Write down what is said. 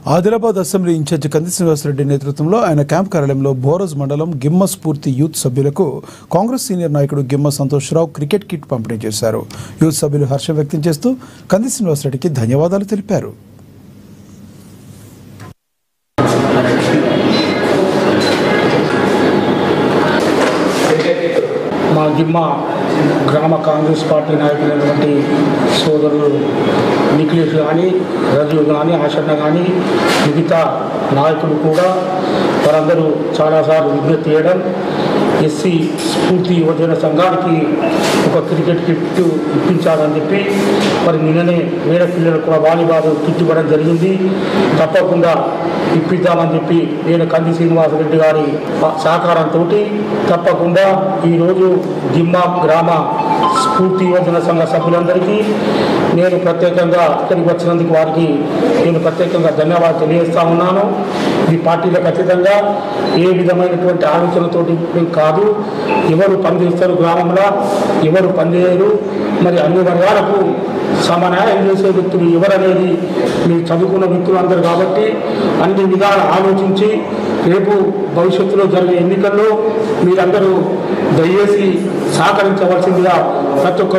Adilabad assembly incharge కంది శ్రీనివాసరెడ్డి నేతృత్వంలో ఆయన క్యాంప్ కార్యాలయంలో బోరజ్ మండలం గిమ్మ స్ఫూర్తి యూత్ సభ్యులకు కాంగ్రెస్ సీనియర్ నాయకుడు గిమ్మ సంతోష్రావు క్రికెట్ కిట్ పంపిణీ చేశారు. యూత్ సభ్యులు హర్షం వ్యక్తం చేస్తూ కంది శ్రీనివాసరెడ్డికి ధన్యవాదాలు తెలిపారు. మా గిమ్మ గ్రామ కాంగ్రెస్ పార్టీ నాయకులైనటువంటి సోదరులు నిఖిలేష్ కానీ, రజు కానీ, ఆషన్న కానీ, మిగతా నాయకులు కూడా వారందరూ చాలాసార్లు విజ్ఞప్తి చేయడం, ఎస్సీ స్ఫూర్తి యువజన సంఘానికి ఒక క్రికెట్ కిట్ ఇప్పించాలని చెప్పి మరి నిన్ననే వేరే పిల్లలకు కూడా వాలీబాల్ కిట్ ఇవ్వడం జరిగింది. తప్పకుండా ఇప్పిద్దామని చెప్పి నేను కంది శ్రీనివాసరెడ్డి గారి సహకారంతో తప్పకుండా ఈరోజు గిమ్మ గ్రామ స్ఫూర్తి యువజన సంఘ సభ్యులందరికీ నేను ప్రత్యేకంగా ఇక్కడికి వచ్చినందుకు వారికి నేను ప్రత్యేకంగా ధన్యవాదాలు తెలియజేస్తా ఉన్నాను. ఈ పార్టీలకు అతీతంగా ఏ విధమైనటువంటి ఆలోచనతోటి కాదు, ఎవరు పనిచేస్తారు గ్రామంలో, ఎవరు పనిచేయరు, మరి అన్ని వర్గాలకు సమన్యాయం చేసే వ్యక్తులు ఎవరనేది మీరు చదువుకున్న వ్యక్తులు అందరు కాబట్టి అన్ని విధాలు ఆలోచించి రేపు భవిష్యత్తులో జరిగే ఎన్నికల్లో మీరందరూ దయచేసి సహకరించవలసిందిగా ప్రతి ఒక్క